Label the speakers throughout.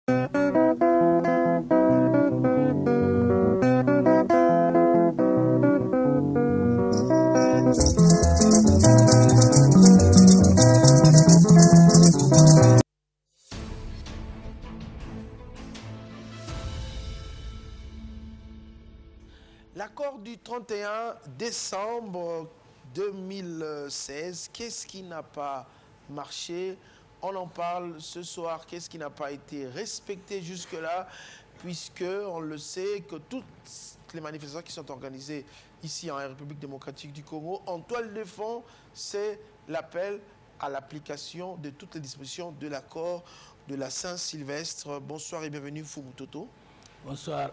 Speaker 1: L'accord du 31 décembre 2016, qu'est-ce qui n'a pas marché? On en parle ce soir. Qu'est-ce qui n'a pas été respecté jusque-là? Puisque on le sait que toutes les manifestations qui sont organisées ici en République démocratique du Congo, en toile de fond, c'est l'appel à l'application de toutes les dispositions de l'accord de la Saint-Sylvestre. Bonsoir et bienvenue Fumu Toto.
Speaker 2: Bonsoir.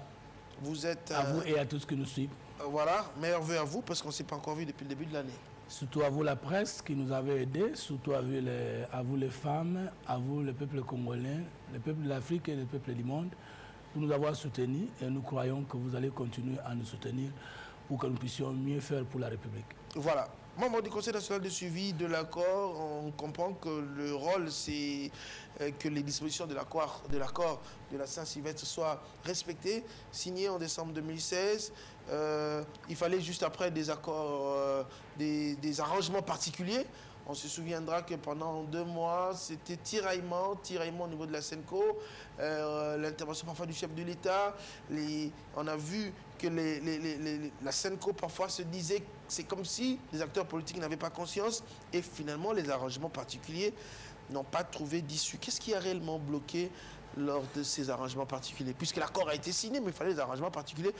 Speaker 1: Vous êtes...
Speaker 2: à vous et à tous qui nous suivent.
Speaker 1: Voilà, meilleurs vœux à vous parce qu'on ne s'est pas encore vu depuis le début de l'année.
Speaker 2: Surtout à vous la presse qui nous avait aidés, surtout à vous les femmes, à vous le peuple congolais, le peuple de l'Afrique et le peuple du monde, pour nous avoir soutenus et nous croyons que vous allez continuer à nous soutenir pour que nous puissions mieux faire pour la République.
Speaker 1: Voilà. Membre du Conseil national de suivi de l'accord, on comprend que le rôle, c'est que les dispositions de l'accord de la Saint-Sylvestre soient respectées, signées en décembre 2016. Il fallait juste après des accords, des arrangements particuliers. On se souviendra que pendant 2 mois, c'était tiraillement au niveau de la SENCO, l'intervention parfois du chef de l'État. On a vu que la SENCO parfois se disait, c'est comme si les acteurs politiques n'avaient pas conscience et finalement les arrangements particuliers n'ont pas trouvé d'issue. Qu'est-ce qui a réellement bloqué lors de ces arrangements particuliers? Puisque l'accord a été signé, mais il fallait des arrangements particuliers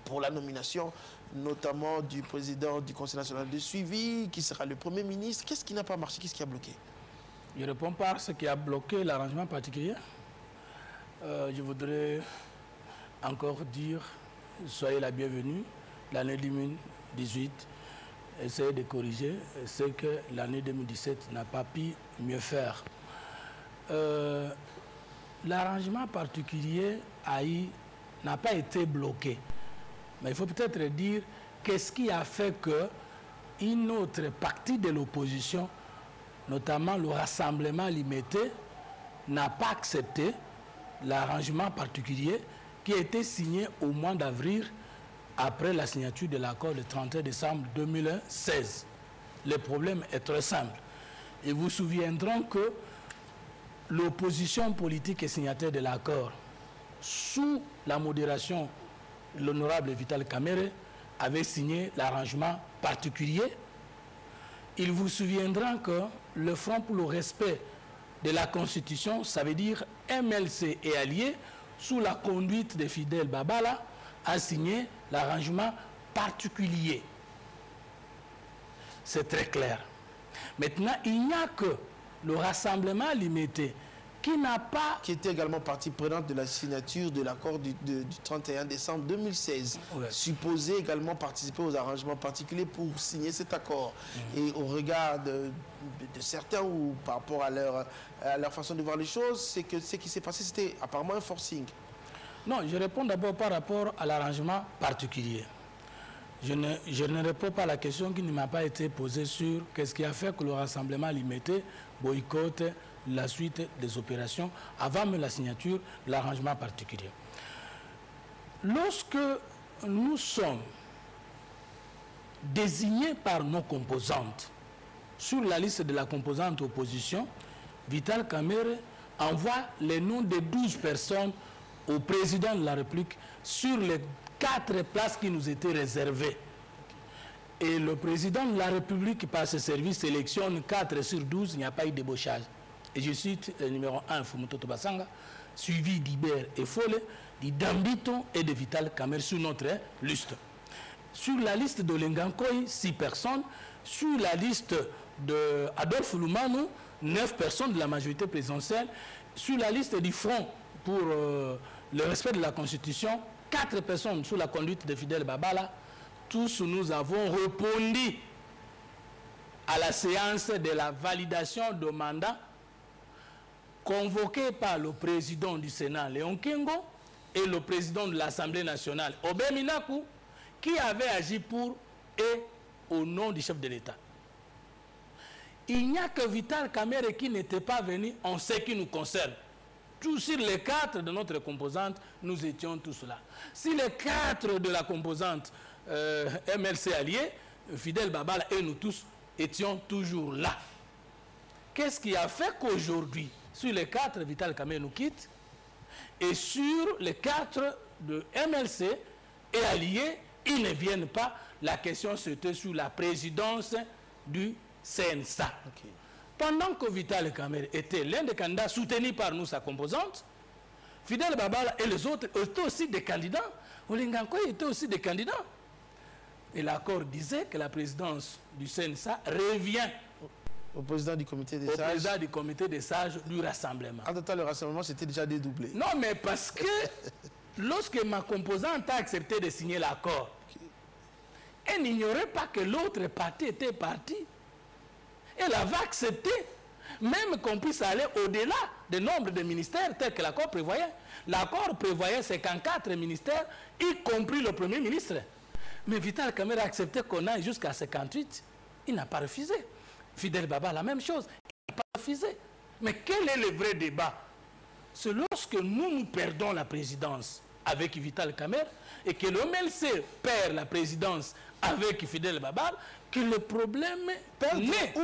Speaker 1: pour la nomination, notamment du président du Conseil national de suivi, qui sera le Premier ministre. Qu'est-ce qui n'a pas marché? Qu'est-ce qui a bloqué?
Speaker 2: Je réponds par ce qui a bloqué l'arrangement particulier. Je voudrais encore dire, soyez la bienvenue, l'année 2018, essayez de corriger ce que l'année 2017 n'a pas pu mieux faire. L'arrangement particulier n'a pas été bloqué. Mais il faut peut-être dire qu'est-ce qui a fait qu'une autre partie de l'opposition, notamment le Rassemblement limité, n'a pas accepté l'arrangement particulier qui a été signé au mois d'avril après la signature de l'accord le 31 décembre 2016. Le problème est très simple. Et vous vous souviendrez que l'opposition politique et signataire de l'accord, sous la modération de l'honorable Vital Kamerhe, avait signé l'arrangement particulier. Il vous souviendra que le Front pour le respect de la Constitution, ça veut dire MLC et alliés, sous la conduite de Fidel Babala, a signé l'arrangement particulier. C'est très clair. Maintenant, il n'y a que le Rassemblement limité qui n'a pas...
Speaker 1: Qui était également partie prenante de la signature de l'accord du 31 décembre 2016. Ouais. Supposé également participer aux arrangements particuliers pour signer cet accord. Et au regard de certains ou par rapport à leur façon de voir les choses, c'est que ce qui s'est passé, c'était apparemment un forcing.
Speaker 2: Non, je réponds d'abord par rapport à l'arrangement particulier. Je ne réponds pas à la question qui ne m'a pas été posée sur qu'est-ce qui a fait que le Rassemblement limité boycotte la suite des opérations avant même la signature de l'arrangement particulier. Lorsque nous sommes désignés par nos composantes sur la liste de la composante opposition, Vital Kamerhe envoie les noms de 12 personnes au président de la République sur les 4 places qui nous étaient réservées. Et le président de la République, par ses services, sélectionne 4 sur 12, il n'y a pas eu de débauchage. Et je cite le numéro 1, Fumu Toto Basanga, suivi d'Iber et Folle, d'Idambito et de Vital Kamerhe sur notre liste. Sur la liste de Lengankoy, 6 personnes. Sur la liste d'Adolphe Lumanu, 9 personnes de la majorité présidentielle. Sur la liste du Front pour le respect de la Constitution, 4 personnes sous la conduite de Fidel Babala. Tous nous avons répondu à la séance de la validation de mandat convoqué par le président du Sénat, Léon Kengo, et le président de l'Assemblée nationale, Obé Minakou, qui avait agi pour et au nom du chef de l'État. Il n'y a que Vital Kamerhe qui n'était pas venu en ce qui nous concerne. sur les 4 de notre composante, nous étions tous là. Si les 4 de la composante MLC allié, Fidel Babala et nous tous étions toujours là. Qu'est-ce qui a fait qu'aujourd'hui, sur les 4, Vital Kamerhe nous quitte, et sur les 4 de MLC et alliés, ils ne viennent pas. La question c'était sur la présidence du CNSA. Okay. Pendant que Vital Kamerhe était l'un des candidats soutenus par nous, sa composante, Fidel Babala et les autres étaient aussi des candidats. Olingankoy était aussi des candidats. Et l'accord disait que la présidence du CNSA revient
Speaker 1: au président du comité des sages.
Speaker 2: Au président du comité des sages du rassemblement.
Speaker 1: En temps, le rassemblement c'était déjà dédoublé.
Speaker 2: Non, mais parce que lorsque ma composante a accepté de signer l'accord, elle n'ignorait pas que l'autre parti était parti. Elle avait accepté, même qu'on puisse aller au-delà du nombre de ministères tel que l'accord prévoyait. L'accord prévoyait 54 ministères, y compris le Premier ministre. Mais Vital Kamerhe a accepté qu'on aille jusqu'à 58. Il n'a pas refusé. Fidel Baba, la même chose. Il n'a pas refusé. Mais quel est le vrai débat? C'est lorsque nous perdons la présidence avec Vital Kamerhe et que le MLC perd la présidence avec Fidel Baba, que le problème naît.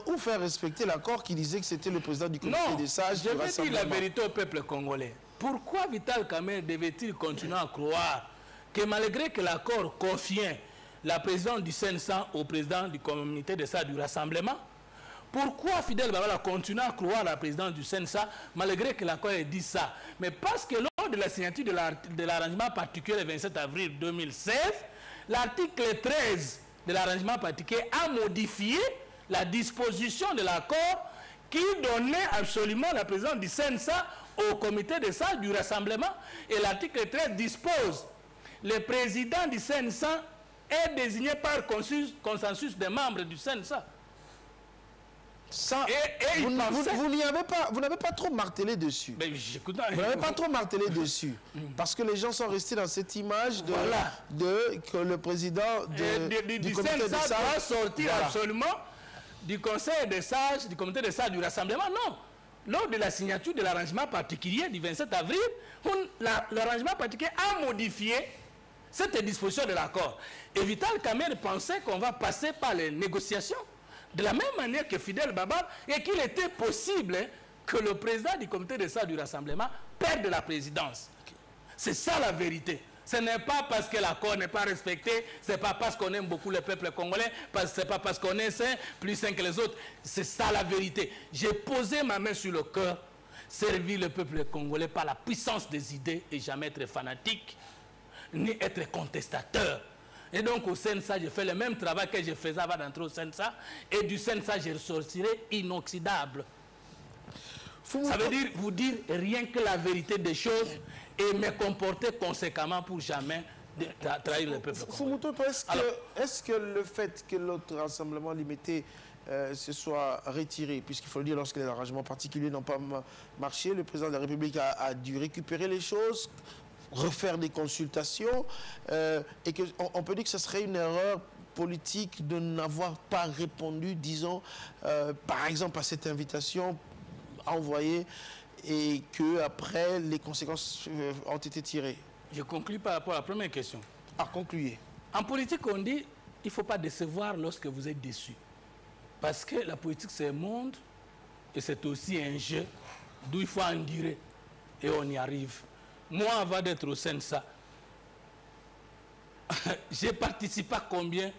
Speaker 1: Ou faire respecter l'accord qui disait que c'était le président du comité des sages.
Speaker 2: Je vais dire la vérité au peuple congolais. Pourquoi Vital Kamerhe devait-il continuer à croire que malgré que l'accord confiait la présidence du CNSA au président du comité des sages du rassemblement, pourquoi Fidel Babala continue à croire à la présidence du CNSA malgré que l'accord ait dit ça? Mais parce que lors de la signature de l'arrangement particulier le 27 avril 2016, l'article 13 de l'arrangement particulier a modifié la disposition de l'accord qui donnait absolument la présidence du CNSA au comité des sages du rassemblement. Et l'article 13 dispose le président du CNSA est désigné par consensus des membres du CNSA.
Speaker 1: Ça, vous n'avez pas trop martelé dessus.
Speaker 2: Mais
Speaker 1: vous n'avez pas trop martelé dessus. Parce que les gens sont restés dans cette image que le président du comité des sages
Speaker 2: doit sortir absolument du conseil des sages, du comité des sages du rassemblement. Non. Lors de la signature de l'arrangement particulier du 27 avril, l'arrangement particulier a modifié cette disposition de l'accord. Et Vital Kamerhe pensait qu'on va passer par les négociations de la même manière que Fidel Baba et qu'il était possible que le président du comité des sages du rassemblement perde la présidence. C'est ça la vérité. Ce n'est pas parce que l'accord n'est pas respecté, ce n'est pas parce qu'on aime beaucoup le peuple congolais, ce n'est pas parce qu'on est sain, plus sain que les autres. C'est ça la vérité. J'ai posé ma main sur le cœur, servir le peuple congolais par la puissance des idées et jamais être fanatique, ni être contestateur. Et donc au CNSA, j'ai fait le même travail que je faisais avant d'entrer au CNSA, et du CNSA, je ressortirai inoxydable. Ça veut dire vous dire rien que la vérité des choses et me comporter conséquemment pour jamais trahir le peuple.
Speaker 1: Fumutolo, est-ce que le fait que l'autre rassemblement limité se soit retiré, puisqu'il faut le dire, lorsque les arrangements particuliers n'ont pas marché, le président de la République a dû récupérer les choses, refaire des consultations, et qu'on peut dire que ce serait une erreur politique de n'avoir pas répondu, disons, par exemple à cette invitation envoyée, et que après les conséquences ont été tirées.
Speaker 2: Je conclue par rapport à la première question.
Speaker 1: Concluez.
Speaker 2: En politique, on dit il ne faut pas décevoir lorsque vous êtes déçu. Parce que la politique, c'est un monde et c'est aussi un jeu d'où il faut endurer. Et on y arrive. Moi, avant d'être au CNSA, j'ai participé à combien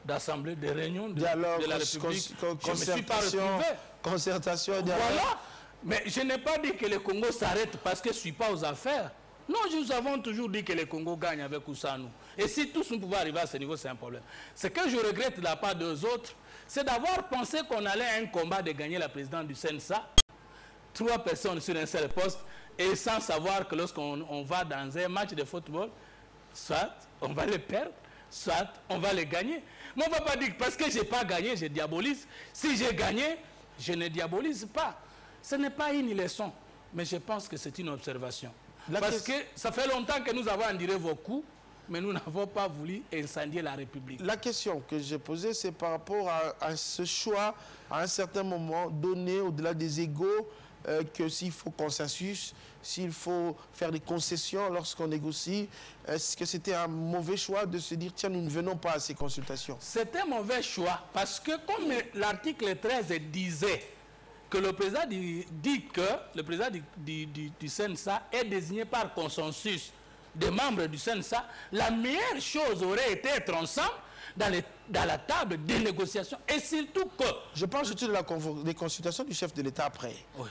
Speaker 2: d'assemblées, de réunions de la République? Je ne me suis pas retrouvé.
Speaker 1: Concertation.
Speaker 2: Voilà. Mais je n'ai pas dit que le Congo s'arrête parce que je ne suis pas aux affaires. Non, nous avons toujours dit que le Congo gagne avec Oussano. Et si tous nous pouvons arriver à ce niveau, c'est un problème. Ce que je regrette de la part des autres, c'est d'avoir pensé qu'on allait à un combat de gagner la présidence du CNSA, 3 personnes sur un seul poste, et sans savoir que lorsqu'on va dans un match de football, soit on va le perdre, soit on va le gagner. Mais on ne va pas dire que parce que je n'ai pas gagné, je diabolise. Si j'ai gagné, je ne diabolise pas. Ce n'est pas une leçon, mais je pense que c'est une observation. Parce que ça fait longtemps que nous avons enduré vos coups, mais nous n'avons pas voulu incendier la République.
Speaker 1: La question que j'ai posée, c'est par rapport à ce choix, à un certain moment donné, au-delà des égos, que s'il faut consensus, s'il faut faire des concessions lorsqu'on négocie, est-ce que c'était un mauvais choix de se dire, tiens, nous ne venons pas à ces consultations?
Speaker 2: C'est un mauvais choix parce que comme l'article 13 disait que le président dit que le président du CNSA est désigné par consensus des membres du CNSA, la meilleure chose aurait été d'être ensemble dans la table des négociations et surtout que...
Speaker 1: Je parle surtout des consultations du chef de l'État après.
Speaker 2: Oui.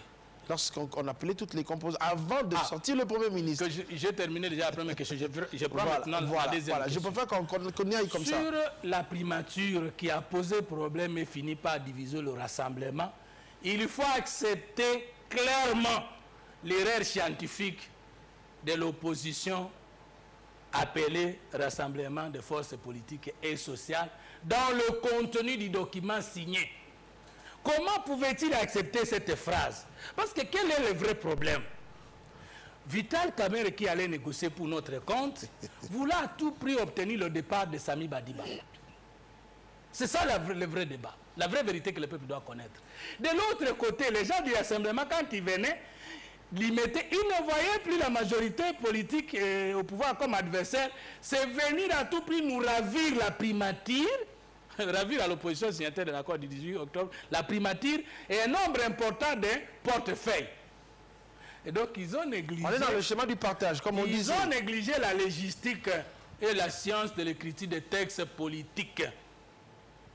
Speaker 1: Lorsqu'on appelait toutes les composantes, avant de sortir le Premier ministre.
Speaker 2: J'ai terminé déjà la première question. Je prends maintenant la deuxième question.
Speaker 1: Je préfère qu'on y aille comme ça.
Speaker 2: Sur la primature qui a posé problème et fini par diviser le rassemblement, il faut accepter clairement l'erreur scientifique de l'opposition appelée Rassemblement des forces politiques et sociales dans le contenu du document signé. Comment pouvait-il accepter cette phrase? Parce que quel est le vrai problème? Vital Kamerhe, qui allait négocier pour notre compte, voulait à tout prix obtenir le départ de Sami Badiba. C'est ça le vrai débat, la vraie vérité que le peuple doit connaître. De l'autre côté, les gens du rassemblement, quand ils venaient, ils ne voyaient plus la majorité politique au pouvoir comme adversaire. C'est venir à tout prix nous ravir la primature, ravir à l'opposition signataire de l'accord du 18 octobre, la primature et un nombre important de portefeuilles. Et donc ils ont négligé...
Speaker 1: On est dans le schéma du partage, comme on dit.
Speaker 2: Ils ont négligé la logistique et la science de l'écriture des textes politiques,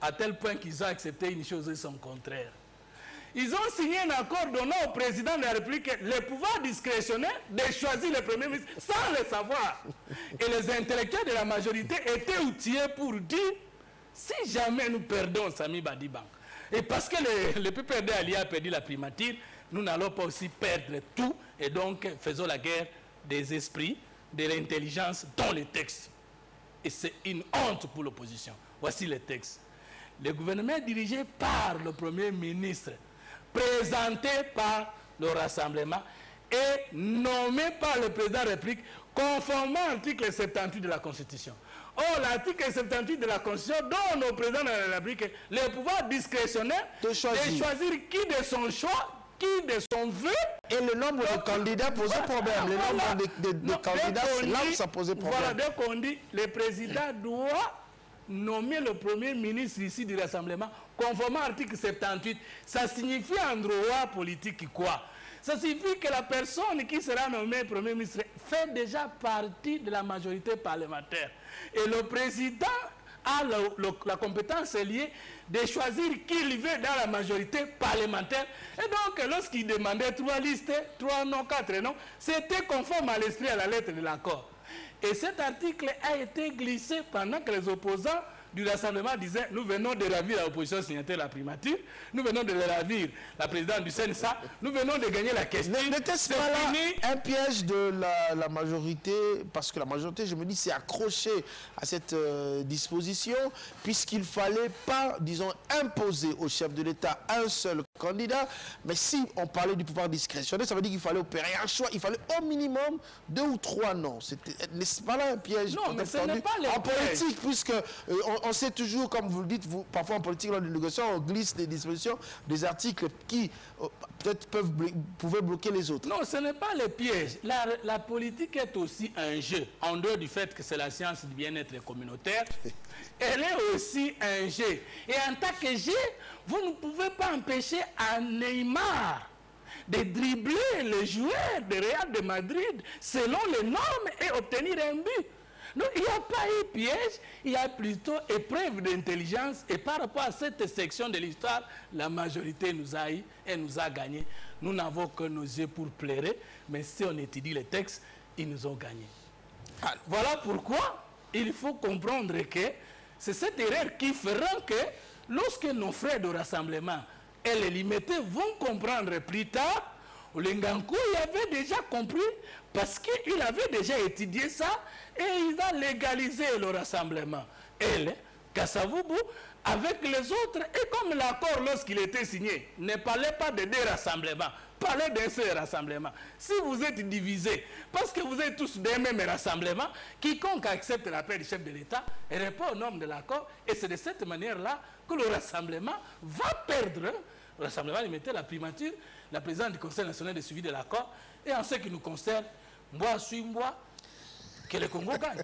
Speaker 2: à tel point qu'ils ont accepté une chose et son contraire. Ils ont signé un accord donnant au président de la République le pouvoir discrétionnaire de choisir le Premier ministre sans le savoir. Et les intellectuels de la majorité étaient outillés pour dire, si jamais nous perdons Sami Badiba, et parce que le PPRD a perdu la primature, nous n'allons pas aussi perdre tout, et donc faisons la guerre des esprits, de l'intelligence dans les textes. Et c'est une honte pour l'opposition. Voici les textes. Le gouvernement est dirigé par le Premier ministre, présenté par le rassemblement et nommé par le président de la République conformément à l'article 78 de la Constitution. Or, l'article 78 de la Constitution donne au président de la République le pouvoir discrétionnaire de choisir qui de son choix, qui de son vœu.
Speaker 1: Et le nombre de candidats posait problème. Le nombre de candidats, c'est là où ça posait problème.
Speaker 2: Voilà, dès qu'on dit le président doit nommer le Premier ministre ici du Rassemblement, conformément à l'article 78, ça signifie en droit politique quoi? Ça signifie que la personne qui sera nommée Premier ministre fait déjà partie de la majorité parlementaire. Et le président a la compétence liée de choisir qui il veut dans la majorité parlementaire. Et donc, lorsqu'il demandait 3 listes, 3 noms, 4 noms, c'était conforme à l'esprit, à la lettre de l'accord. Et cet article a été glissé pendant que les opposants du Rassemblement disaient, nous venons de ravir l'opposition signataire de la primature, nous venons de ravir la présidente du CNSA, nous venons de gagner la question.
Speaker 1: N'était-ce pas là un piège de la majorité, parce que la majorité, je me dis, s'est accrochée à cette disposition, puisqu'il ne fallait pas, disons, imposer au chef de l'État un seul candidat, mais si on parlait du pouvoir discrétionnaire, ça veut dire qu'il fallait opérer un choix, il fallait au minimum 2 ou 3 noms. N'est-ce pas là un piège?
Speaker 2: Non, mais ce n'est pas le
Speaker 1: en politique, puisque on sait toujours, comme vous le dites, parfois en politique, lors de négociation, on glisse des dispositions, des articles qui peut-être pouvaient bloquer les autres.
Speaker 2: Non, ce n'est pas le piège. La politique est aussi un jeu, en dehors du fait que c'est la science du bien-être communautaire. Elle est aussi un jeu. Et en tant que jeu, vous ne pouvez pas empêcher un Neymar de dribbler les joueurs de Real de Madrid selon les normes et obtenir un but. Donc, il n'y a pas eu piège, il y a plutôt épreuve d'intelligence. Et par rapport à cette section de l'histoire, la majorité nous a eu et nous a gagné. Nous n'avons que nos yeux pour pleurer, mais si on étudie les textes, ils nous ont gagné. Alors, voilà pourquoi il faut comprendre que c'est cette erreur qui fera que lorsque nos frères de rassemblement et les limités vont comprendre plus tard, Olengankou avait déjà compris parce qu'il avait déjà étudié ça et il a légalisé le rassemblement. Et Kassavubu, avec les autres, et comme l'accord lorsqu'il était signé, ne parlait pas de 2 rassemblements, parlait d'un seul rassemblement. Si vous êtes divisés, parce que vous êtes tous des mêmes rassemblements, quiconque accepte l'appel du chef de l'État répond aux normes de l'accord, et c'est de cette manière-là que le rassemblement va perdre au Rassemblement, il mettait la primature, la présidente du Conseil national de suivi de l'accord. Et en ce qui nous concerne, moi, suis moi, que le Congo gagne.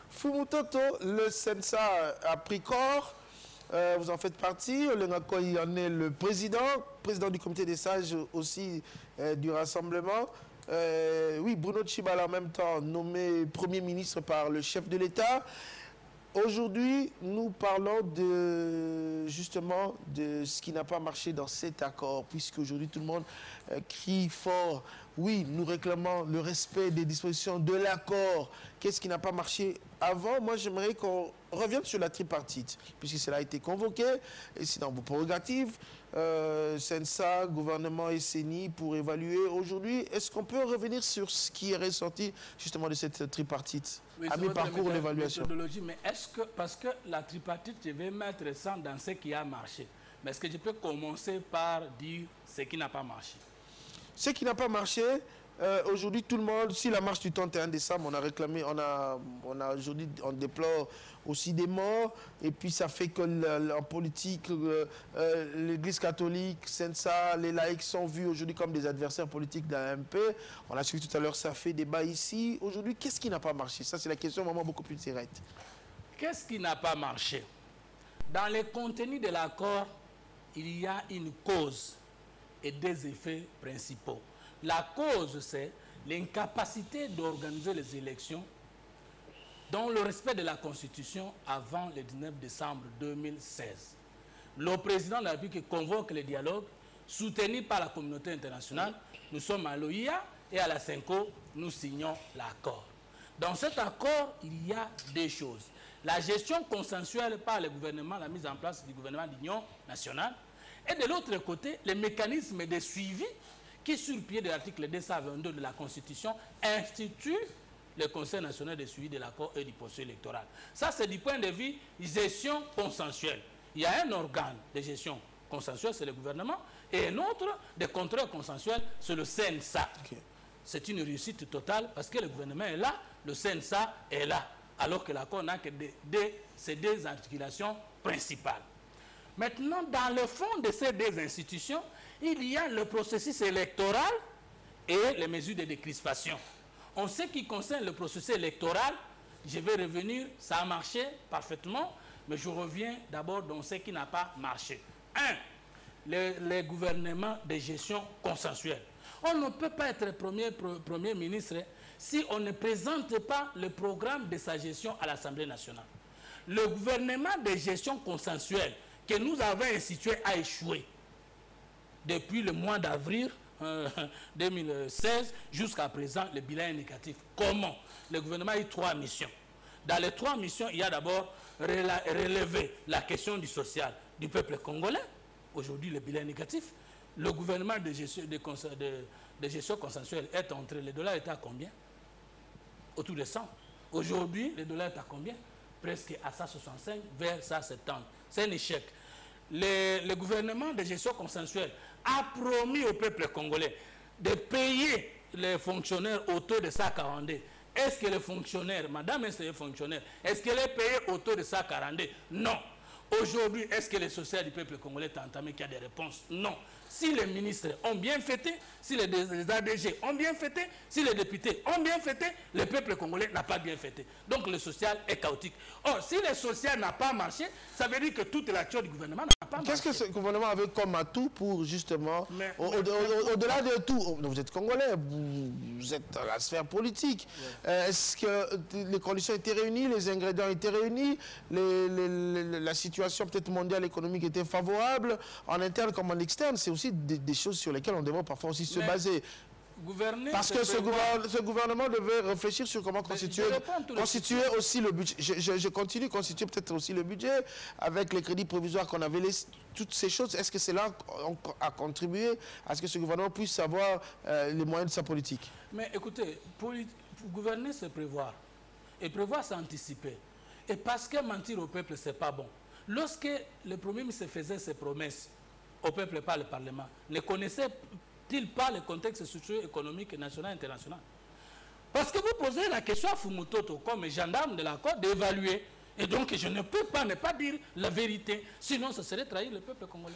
Speaker 1: Fumutoto, le Sensa a pris corps. Vous en faites partie. Le Ngako, il en est le président du comité des sages aussi du Rassemblement. Oui, Bruno Tshibala en même temps nommé Premier ministre par le chef de l'État. Aujourd'hui, nous parlons justement de ce qui n'a pas marché dans cet accord, puisque aujourd'hui tout le monde crie fort. Oui, nous réclamons le respect des dispositions de l'accord. Qu'est-ce qui n'a pas marché avant? Moi, j'aimerais qu'on revienne sur la tripartite, puisque cela a été convoqué, et c'est dans vos prérogatives. Sensa, gouvernement et CENI pour évaluer aujourd'hui. Est-ce qu'on peut revenir sur ce qui est ressorti justement de cette tripartite?
Speaker 2: Oui, à mi-parcours d'évaluation. Mais est-ce que, parce que la tripartite, je vais mettre ça dans ce qui a marché. Mais est-ce que je peux commencer par dire ce qui n'a pas marché?
Speaker 1: Ce qui n'a pas marché, aujourd'hui tout le monde, si la marche du 31 décembre, on a réclamé, aujourd'hui, on déplore aussi des morts, et puis ça fait que en politique, l'Église catholique, Sensa, les laïcs sont vus aujourd'hui comme des adversaires politiques de la MP. On a suivi tout à l'heure, ça fait débat ici. Aujourd'hui, qu'est-ce qui n'a pas marché? Ça, c'est la question vraiment beaucoup plus directe.
Speaker 2: Qu'est-ce qui n'a pas marché? Dans le contenu de l'accord, il y a une cause et des effets principaux. La cause, c'est l'incapacité d'organiser les élections dans le respect de la Constitution avant le 19 décembre 2016. Le président de la République convoque le dialogue soutenu par la communauté internationale. Nous sommes à l'OIA et à la CENCO, nous signons l'accord. Dans cet accord, il y a deux choses. La gestion consensuelle par le gouvernement, la mise en place du gouvernement d'union nationale, et de l'autre côté, les mécanismes de suivi qui, sur le pied de l'article 222 de la Constitution, instituent le Conseil national de suivi de l'accord et du processus électoral. Ça, c'est du point de vue gestion consensuelle. Il y a un organe de gestion consensuelle, c'est le gouvernement, et un autre de contrôle consensuel, c'est le CNSA. Okay. C'est une réussite totale parce que le gouvernement est là, le CNSA est là, alors que l'accord n'a que ces deux articulations principales. Maintenant, dans le fond de ces deux institutions, il y a le processus électoral et les mesures de décrispation. En ce qui concerne le processus électoral, je vais revenir, ça a marché parfaitement, mais je reviens d'abord dans ce qui n'a pas marché. Les gouvernements de gestion consensuelle. On ne peut pas être premier ministre si on ne présente pas le programme de sa gestion à l'Assemblée nationale. Le gouvernement de gestion consensuelle que nous avons institué a échoué depuis le mois d'avril 2016 jusqu'à présent. Le bilan est négatif. Comment? Le gouvernement a eu 3 missions. Dans les 3 missions, il y a d'abord relever la question du social du peuple congolais. Aujourd'hui, le bilan est négatif. Le gouvernement de gestion consensuelle est entré. Le dollar est à combien? Autour de 100. Aujourd'hui, le dollar est à combien? Presque à 165 vers 170. C'est un échec. Le gouvernement de gestion consensuelle a promis au peuple congolais de payer les fonctionnaires au taux de 142. Est-ce que les fonctionnaires, madame, est-ce que les fonctionnaires, est-ce qu'elle est payée au taux de 142? Non. Aujourd'hui, est-ce que les sociaux du peuple congolais ont entamé qu'il y a des réponses? Non. Si les ministres ont bien fêté, si les ADG ont bien fêté, si les députés ont bien fêté, le peuple congolais n'a pas bien fêté. Donc le social est chaotique. Or, si le social n'a pas marché, ça veut dire que toute l'action du gouvernement n'a pas marché.
Speaker 1: Qu'est-ce que ce gouvernement avait comme atout pour justement, au-delà de tout, vous êtes congolais, vous êtes dans la sphère politique. Ouais. Est-ce que les conditions étaient réunies, les ingrédients étaient réunis, la situation peut-être mondiale économique était favorable, en interne comme en externe? C'est aussi des choses sur lesquelles on devrait parfois aussi se baser. Parce que ce gouvernement devait réfléchir sur comment constituer aussi le budget. Je continue, constituer peut-être aussi le budget avec les crédits provisoires qu'on avait laissés. Toutes ces choses, est-ce que cela a contribué à ce que ce gouvernement puisse avoir les moyens de sa politique?
Speaker 2: Mais écoutez, pour gouverner, c'est prévoir. Et prévoir, c'est anticiper. Et parce que mentir au peuple, c'est pas bon. Lorsque le Premier ministre faisait ses promesses au peuple par le Parlement, ne connaissait-il pas le contexte socio-économique national et international? Parce que vous posez la question à Fumutoto comme gendarme de l'accord d'évaluer. Et donc je ne peux pas ne pas dire la vérité, sinon ça serait trahir le peuple congolais.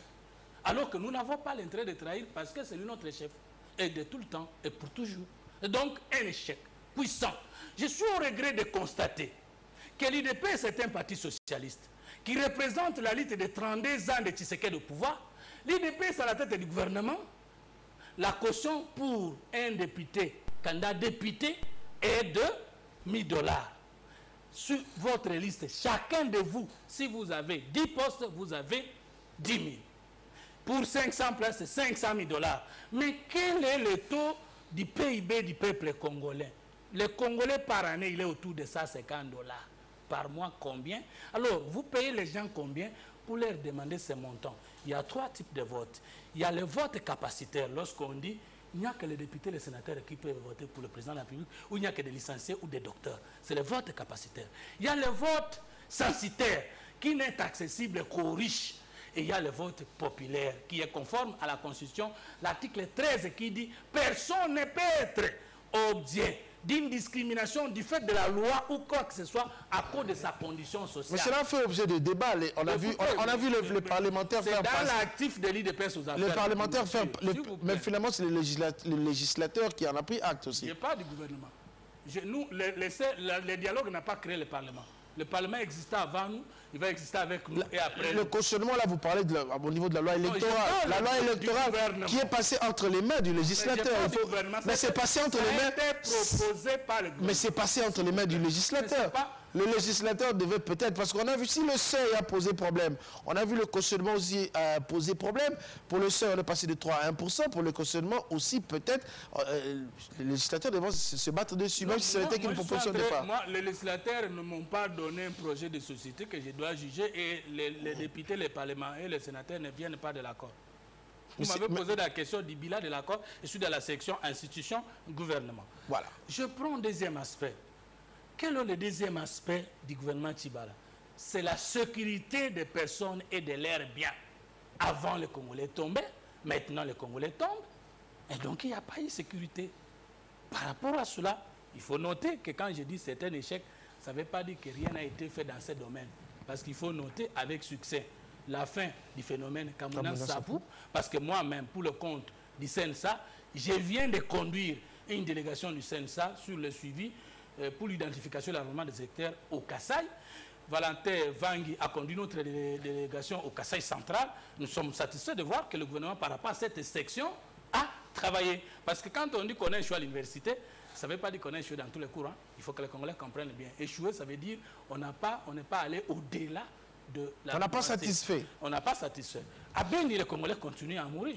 Speaker 2: Alors que nous n'avons pas l'intérêt de trahir parce que c'est lui notre chef. Et de tout le temps et pour toujours. Et donc, un échec puissant. Je suis au regret de constater que l'IDP, c'est un parti socialiste qui représente la lutte de 32 ans de Tshisekedi au pouvoir. L'IDP, c'est à la tête du gouvernement. La caution pour un député, candidat député, est de 1000 $. Sur votre liste, chacun de vous, si vous avez 10 postes, vous avez 10 000. Pour 500 places, c'est 500 000 $. Mais quel est le taux du PIB du peuple congolais? Le Congolais par année, il est autour de 150 $. Par mois, combien? Alors, vous payez les gens combien pour leur demander ces montants? Il y a 3 types de votes. Il y a le vote capacitaire, lorsqu'on dit il n'y a que les députés et les sénateurs qui peuvent voter pour le président de la République, ou il n'y a que des licenciés ou des docteurs. C'est le vote capacitaire. Il y a le vote censitaire, qui n'est accessible qu'aux riches. Et il y a le vote populaire, qui est conforme à la Constitution, l'article 13 qui dit « Personne ne peut être objet d'une discrimination du fait de la loi ou quoi que ce soit à cause de sa condition sociale. »
Speaker 1: Mais cela fait objet de débat. On a vu les parlementaires faire passer...
Speaker 2: C'est dans l'actif de l'IDPS aux affaires.
Speaker 1: Les parlementaires faire... Mais finalement, c'est le législateur qui en a pris acte aussi.
Speaker 2: Je n'ai pas du gouvernement. Nous, le dialogue n'a pas créé le Parlement. Le Parlement existait avant nous, il va exister avec nous et après nous.
Speaker 1: Le cautionnement, là, vous parlez au niveau de la loi électorale. La loi électorale qui est passée entre les mains du législateur. Mais c'est passé entre les mains...
Speaker 2: proposé par le gouvernement.
Speaker 1: Mais c'est passé entre les mains du législateur. Le législateur devait peut-être... Parce qu'on a vu, si le seuil a posé problème, on a vu le cautionnement aussi poser problème. Pour le seuil, on est passé de 3 à 1%. Pour le cautionnement aussi, peut-être, les législateurs devront se battre dessus, même si c'était qu'une proposition de départ.
Speaker 2: Moi, les législateurs ne m'ont pas donné un projet de société que je dois juger et les députés, les parlements et les sénateurs ne viennent pas de l'accord. Vous m'avez posé la question du bilan de l'accord. Je suis dans la section institution, gouvernement.
Speaker 1: Voilà.
Speaker 2: Je prends un deuxième aspect. Quel est le deuxième aspect du gouvernement Tchibala? C'est la sécurité des personnes et de leurs biens. Avant, les Congolais tombaient. Maintenant, les Congolais tombent. Et donc, il n'y a pas eu de sécurité. Par rapport à cela, il faut noter que quand je dis que c'est un échec, ça ne veut pas dire que rien n'a été fait dans ce domaine. Parce qu'il faut noter avec succès la fin du phénomène Kamuna-Sapou. Parce que moi-même, pour le compte du CNSA, je viens de conduire une délégation du CNSA sur le suivi pour l'identification et l'armement des secteurs au Kasaï. Valentin Vangui a conduit notre délégation au Kasaï central. Nous sommes satisfaits de voir que le gouvernement, par rapport à cette section, a travaillé. Parce que quand on dit qu'on a échoué à l'université, ça ne veut pas dire qu'on a échoué dans tous les cours. Hein. Il faut que les Congolais comprennent bien. Échouer, ça veut dire qu'on n'est pas allé au-delà de la...
Speaker 1: On n'a pas satisfait.
Speaker 2: On n'a pas satisfait. À Beni, les Congolais continuent à mourir.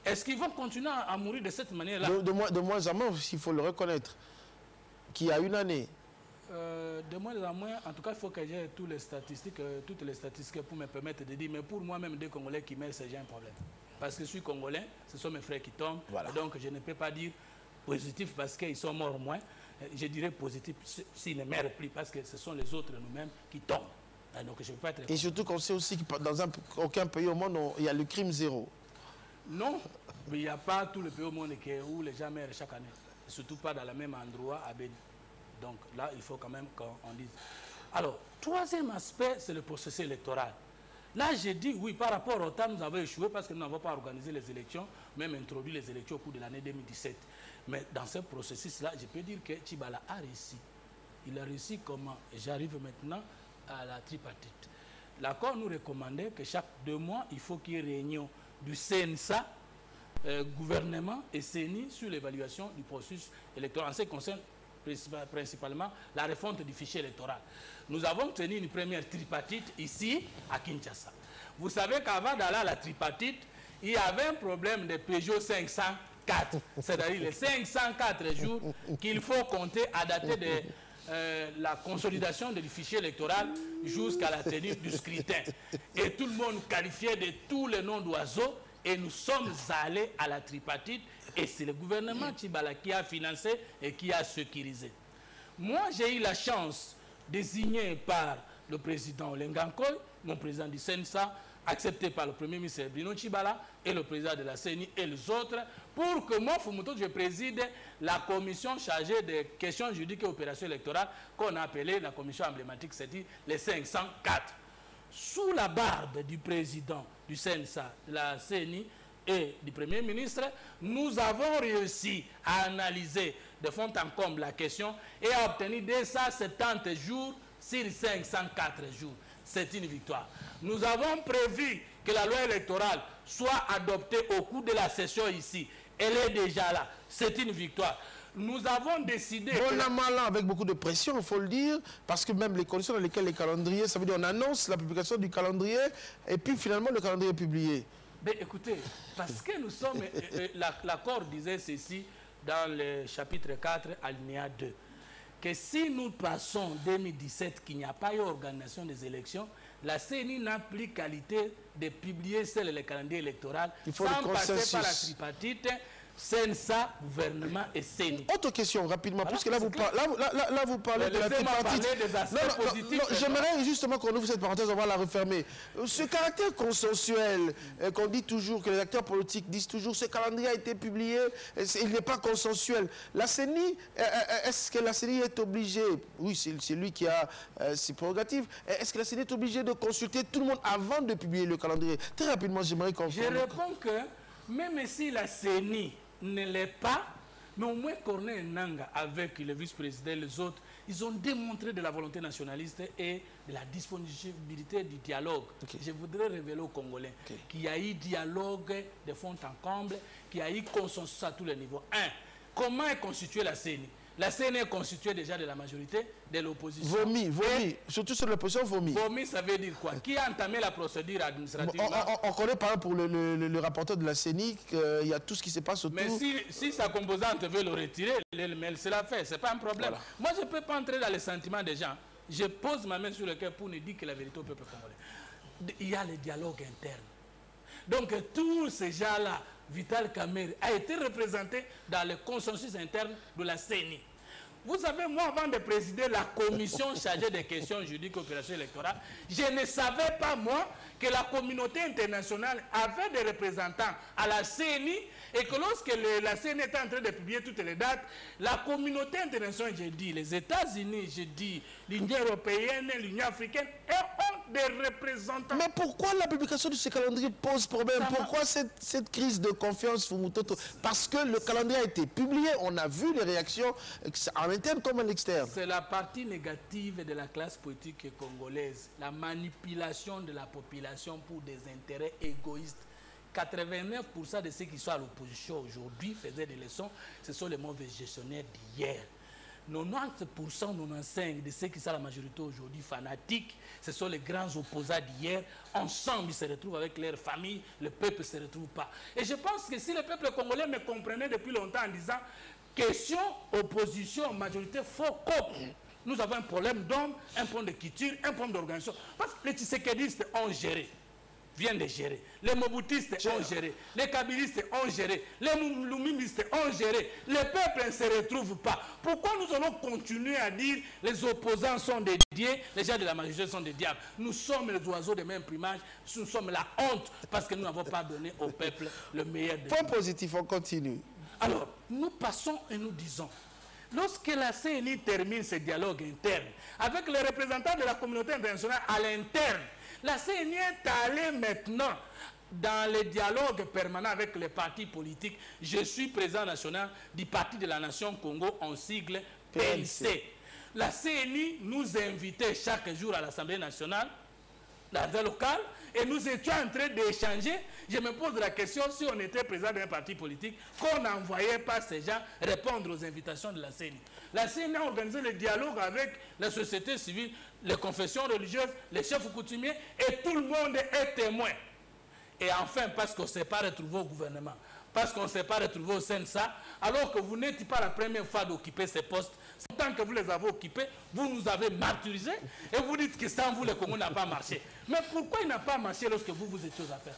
Speaker 2: Est-ce qu'ils vont continuer à mourir de cette manière-là?
Speaker 1: De moins en moins, il faut le reconnaître, qu'il y a une année.
Speaker 2: De moins en moins, en tout cas, il faut que j'ai toutes les statistiques pour me permettre de dire, mais pour moi-même, des Congolais qui meurent, c'est déjà un problème. Parce que je suis Congolais, ce sont mes frères qui tombent, voilà. Donc je ne peux pas dire positif parce qu'ils sont morts moins. Je dirais positif s'ils ne meurent plus parce que ce sont les autres nous-mêmes qui tombent. Donc je ne peux pas être...
Speaker 1: Et surtout qu'on sait aussi que dans aucun pays au monde, il y a le crime zéro.
Speaker 2: Non, mais il n'y a pas tout le pays au monde où les gens meurent chaque année. Surtout pas dans le même endroit à Beni. Donc là, il faut quand même qu'on dise. Alors, troisième aspect, c'est le processus électoral. Là, j'ai dit, oui, par rapport au temps, nous avons échoué parce que nous n'avons pas organisé les élections, même introduit les élections au cours de l'année 2017. Mais dans ce processus-là, je peux dire que Tchibala a réussi. Il a réussi comment? J'arrive maintenant à la tripartite. L'accord nous recommandait que chaque 2 mois, il faut qu'il y ait réunion du CNSA, gouvernement et CENI sur l'évaluation du processus électoral. En ce qui concerne principalement la refonte du fichier électoral. Nous avons tenu une première tripartite ici à Kinshasa. Vous savez qu'avant d'aller à la tripartite, il y avait un problème de Peugeot 504, c'est-à-dire les 504 jours qu'il faut compter à dater de la consolidation du fichier électoral jusqu'à la tenue du scrutin. Et tout le monde qualifiait de tous les noms d'oiseaux et nous sommes allés à la tripartite et c'est le gouvernement Tchibala qui a financé et qui a sécurisé. Moi, j'ai eu la chance, désigné par le président Olengankoy, mon président du CNSA, accepté par le premier ministre Bruno Tchibala et le président de la CENI et les autres, pour que moi, Fumuto, je préside la commission chargée des questions juridiques et opérations électorales qu'on a appelée la commission emblématique, c'est-à-dire les 504. sous la barbe du président du CNSA, de la CENI et du Premier ministre, nous avons réussi à analyser de fond en comble la question et à obtenir 270 jours sur 504 jours. C'est une victoire. Nous avons prévu que la loi électorale soit adoptée au cours de la session ici. Elle est déjà là. C'est une victoire. Nous avons décidé...
Speaker 1: Bon an, mal an, avec beaucoup de pression, il faut le dire, parce que même les conditions dans lesquelles les calendriers, ça veut dire on annonce la publication du calendrier, et puis finalement le calendrier est publié.
Speaker 2: Mais écoutez, parce que nous sommes... L'accord disait ceci dans le chapitre 4, alinéa 2, que si nous passons en 2017 qu'il n'y a pas eu organisation des élections, la CENI n'a plus qualité de publier seul le calendrier électoral sans passer par la tripartite, CNSA, gouvernement et CENI.
Speaker 1: Autre question, rapidement,
Speaker 2: Voilà,
Speaker 1: puisque là vous parlez de la tripartite. J'aimerais justement qu'on ouvre cette parenthèse, on va la refermer. Ce caractère consensuel, qu'on dit toujours, que les acteurs politiques disent toujours, ce calendrier a été publié, il n'est pas consensuel. La CENI, est-ce que la CENI est obligée, oui, c'est lui qui a ses prérogatives, est-ce que la CENI est obligée de consulter tout le monde avant de publier le calendrier? Très rapidement, j'aimerais qu'on...
Speaker 2: Je réponds que même si la CENI ne l'est pas, mais au moins Corneille Nangaa, avec le vice-président et les autres, ils ont démontré de la volonté nationaliste et de la disponibilité du dialogue. Okay. Je voudrais révéler aux Congolais qu'il y a eu dialogue de fond en comble, qu'il y a eu consensus à tous les niveaux. Comment est constituée la CENI? La CENI est constituée déjà de la majorité, de l'opposition.
Speaker 1: Vomi, surtout sur l'opposition, vomi.
Speaker 2: Vomi, ça veut dire quoi? Qui a entamé la procédure administrative?
Speaker 1: On connaît par exemple pour le rapporteur de la CENI qu'il y a tout ce qui se passe autour.
Speaker 2: Mais si sa composante veut le retirer, elle se l'a fait, ce n'est pas un problème. Voilà. Moi, je ne peux pas entrer dans les sentiments des gens. Je pose ma main sur le cœur pour nous dire que la vérité au peuple congolais. Il y a le dialogue interne. Donc, tous ces gens-là, Vital Kamerhe a été représenté dans le consensus interne de la CENI. Vous savez, moi, avant de présider la commission chargée des questions juridiques et opérations électorales, je ne savais pas, moi, que la communauté internationale avait des représentants à la CENI et que lorsque la CENI était en train de publier toutes les dates, la communauté internationale, j'ai dit les États-Unis, j'ai dit l'Union européenne, l'Union africaine, ont des représentants.
Speaker 1: Mais pourquoi la publication de ce calendrier pose problème? Pourquoi cette crise de confiance, Fumutoto? Parce que le calendrier a été publié, on a vu les réactions en interne comme à l'externe.
Speaker 2: C'est la partie négative de la classe politique congolaise, la manipulation de la population pour des intérêts égoïstes. 89% de ceux qui sont à l'opposition aujourd'hui faisaient des leçons, ce sont les mauvais gestionnaires d'hier. 90%, 95% de ceux qui sont à la majorité aujourd'hui fanatiques, ce sont les grands opposants d'hier. Ensemble, ils se retrouvent avec leur famille, le peuple ne se retrouve pas. Et je pense que si le peuple congolais me comprenait depuis longtemps en disant question, opposition, majorité, faux cop. Nous avons un problème d'hommes, un problème de culture, un problème d'organisation. Parce que les Tshisekidistes ont géré, viennent de gérer. Les Mobutistes ont géré. Les Kabilistes ont géré. Les Lumimistes ont géré. Le peuple ne se retrouve pas. Pourquoi nous allons continuer à dire les opposants sont des dieux, les gens de la majorité sont des diables? Nous sommes les oiseaux de même plumage. Nous sommes la honte parce que nous n'avons pas donné au peuple le meilleur de
Speaker 1: Point positif, on continue.
Speaker 2: Alors, nous passons et nous disons, lorsque la CENI termine ce dialogue interne, avec les représentants de la communauté internationale à l'interne, la CENI est allée maintenant dans le dialogue permanent avec les partis politiques. Je suis président national du Parti de la Nation Congo en sigle PNC. La CENI nous invitait chaque jour à l'Assemblée nationale, dans un local, et nous étions en train d'échanger. Je me pose la question, si on était président d'un parti politique, qu'on n'envoyait pas ces gens répondre aux invitations de la CENI. La CENI a organisé le dialogue avec la société civile, les confessions religieuses, les chefs coutumiers, et tout le monde est témoin. Et enfin, parce qu'on ne s'est pas retrouvé au gouvernement, parce qu'on ne s'est pas retrouvé au CNSA, alors que vous n'êtes pas la première fois d'occuper ces postes, tant que vous les avez occupés, vous nous avez martyrisés, et vous dites que sans vous, le Congo n'a pas marché. Mais pourquoi il n'a pas marché lorsque vous étiez aux affaires?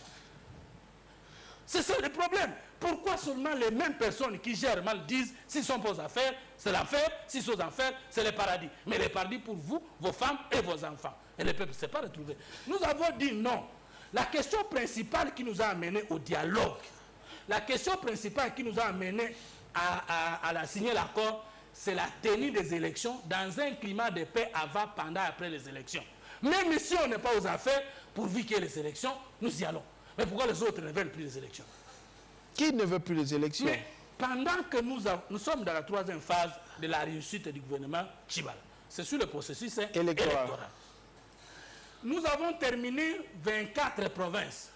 Speaker 2: C'est ça le problème. Pourquoi seulement les mêmes personnes qui gèrent mal disent s'ils sont pas aux affaires, c'est l'affaire, s'ils sont aux affaires, c'est le paradis. Mais le paradis pour vous, vos femmes et vos enfants. Et le peuple ne s'est pas retrouvé. Nous avons dit non. La question principale qui nous a amené au dialogue, la question principale qui nous a amené à signer l'accord, c'est la tenue des élections dans un climat de paix avant, pendant, après les élections. Même si on n'est pas aux affaires, pourvu qu'il y ait les élections, nous y allons. Mais pourquoi les autres ne veulent plus les élections?
Speaker 1: Qui ne veut plus les élections?
Speaker 2: Mais pendant que nous sommes dans la troisième phase de la réussite du gouvernement Tchibala, c'est sur le processus électoral. Nous avons terminé 24 provinces.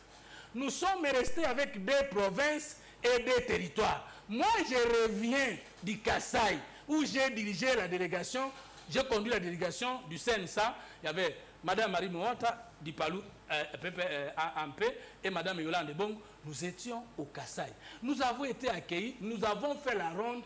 Speaker 2: Nous sommes restés avec 2 provinces et 2 territoires. Moi, je reviens du Kasaï, où j'ai dirigé la délégation, j'ai conduit la délégation du CNSA. Il y avait Mme Marie Mouata, du Palou, AMP, et Mme Yolande Bong. Nous étions au Kasaï. Nous avons été accueillis, nous avons fait la ronde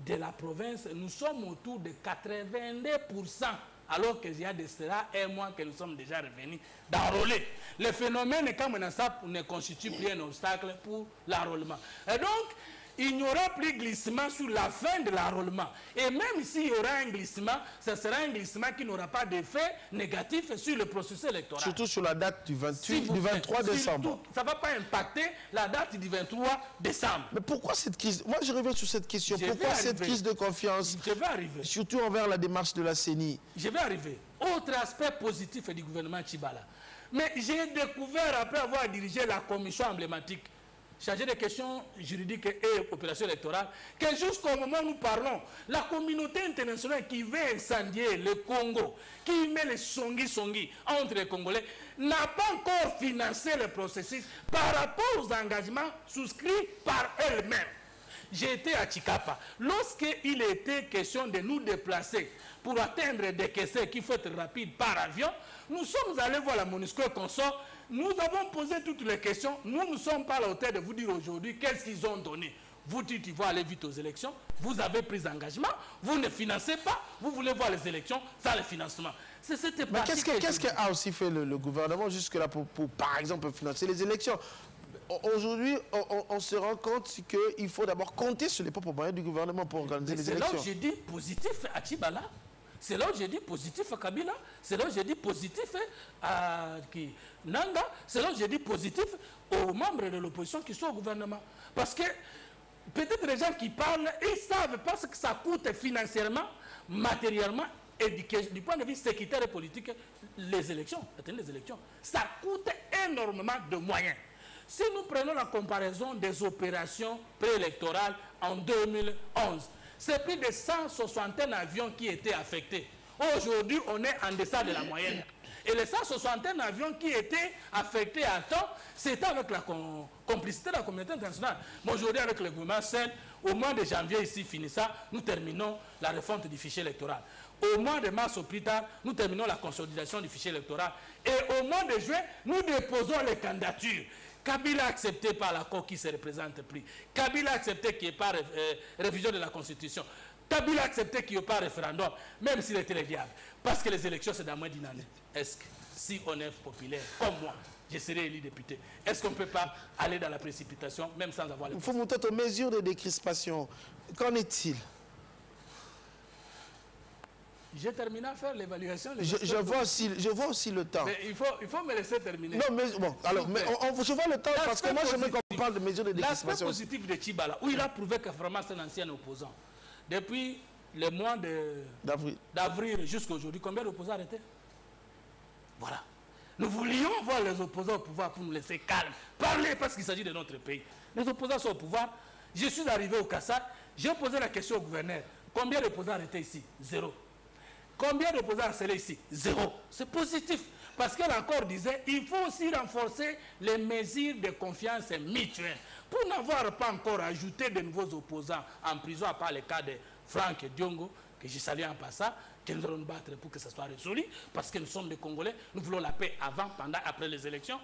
Speaker 2: de la province. Nous sommes autour de 82%, alors qu'il y a de cela un mois que nous sommes déjà revenus d'enrôler. Le phénomène comme ça ne constitue plus un obstacle pour l'enrôlement. Et donc, il n'y aura plus de glissement sur la fin de l'enrôlement. Et même s'il y aura un glissement, ce sera un glissement qui n'aura pas d'effet négatif sur le processus électoral.
Speaker 1: Surtout sur la date du 23 décembre.
Speaker 2: Ça ne va pas impacter la date du 23 décembre.
Speaker 1: Mais pourquoi cette crise? Moi, je reviens sur cette question. Pourquoi cette crise de confiance?
Speaker 2: Je vais arriver.
Speaker 1: Surtout envers la démarche de la CENI.
Speaker 2: Je vais arriver. Autre aspect positif du gouvernement Tchibala. Mais j'ai découvert, après avoir dirigé la commission emblématique, chargé des questions juridiques et opérations électorales, que jusqu'au moment où nous parlons, la communauté internationale qui veut incendier le Congo, qui met les songi entre les Congolais, n'a pas encore financé le processus par rapport aux engagements souscrits par elle-même. J'ai été à Chikapa. Lorsqu'il était question de nous déplacer pour atteindre des caisseurs qui faut être rapide par avion, nous sommes allés voir la MONUSCO consort. Nous avons posé toutes les questions. Nous ne sommes pas à la hauteur de vous dire aujourd'hui qu'est-ce qu'ils ont donné. Vous dites qu'ils vont aller vite aux élections. Vous avez pris engagement. Vous ne financez pas. Vous voulez voir les élections sans le financement. C'est cette
Speaker 1: Mais qu'est-ce qu'a aussi fait le gouvernement jusque-là pour, par exemple, financer les élections? Aujourd'hui, on se rend compte qu'il faut d'abord compter sur les propres moyens du gouvernement pour organiser les élections.
Speaker 2: C'est là où j'ai dit positif à Tchibala. C'est là où j'ai dit positif à Kabila. C'est là où j'ai dit positif à Nanga. C'est là où j'ai dit positif aux membres de l'opposition qui sont au gouvernement. Parce que peut-être les gens qui parlent, ils savent parce que ça coûte financièrement, matériellement et du point de vue sécuritaire et politique, les élections. Ça coûte énormément de moyens. Si nous prenons la comparaison des opérations préélectorales en 2011, c'est plus de 161 avions qui étaient affectés. Aujourd'hui, on est en deçà de la moyenne. Et les 161 avions qui étaient affectés à temps, c'était avec la complicité de la communauté internationale. Mais aujourd'hui, avec le gouvernement seul, au mois de janvier, ici, finissant, nous terminons la refonte du fichier électoral. Au mois de mars au plus tard, nous terminons la consolidation du fichier électoral. Et au mois de juin, nous déposons les candidatures. Kabila a accepté par l'accord qui ne se représente plus. Kabila a accepté qu'il n'y ait pas révision de la Constitution. Kabila a accepté qu'il n'y ait pas référendum, même s'il était le diable. Parce que les élections, c'est dans moins d'une année. Est-ce que si on est populaire, comme moi, je serai élu député, est-ce qu'on ne peut pas aller dans la précipitation, même sans avoir les...
Speaker 1: Il faut monter aux mesures de décrispation. Qu'en est-il?
Speaker 2: J'ai terminé à faire l'évaluation.
Speaker 1: Je vois aussi le temps.
Speaker 2: Mais il faut me laisser terminer.
Speaker 1: Non, mais bon, alors, je vois le temps parce que moi, je veux qu'on parle de mesures de décrispation.
Speaker 2: L'aspect positif de Tchibala, où il a prouvé que vraiment c'est un ancien opposant. Depuis le mois d'avril jusqu'à aujourd'hui, combien d'opposants arrêtés? Voilà. Nous voulions voir les opposants au pouvoir pour nous laisser calmes. Parler parce qu'il s'agit de notre pays. Les opposants sont au pouvoir. Je suis arrivé au Kassai. J'ai posé la question au gouverneur. Combien d'opposants arrêtés ici? 0. Combien d'opposants harcelés ici? 0. C'est positif. Parce qu'elle encore disait, il faut aussi renforcer les mesures de confiance mutuelle. Pour n'avoir pas encore ajouté de nouveaux opposants en prison, à part le cas de Franck Diongo, que je salue en passant, que nous allons nous battre pour que ça soit résolu, parce que nous sommes des Congolais, nous voulons la paix avant, pendant, après les élections.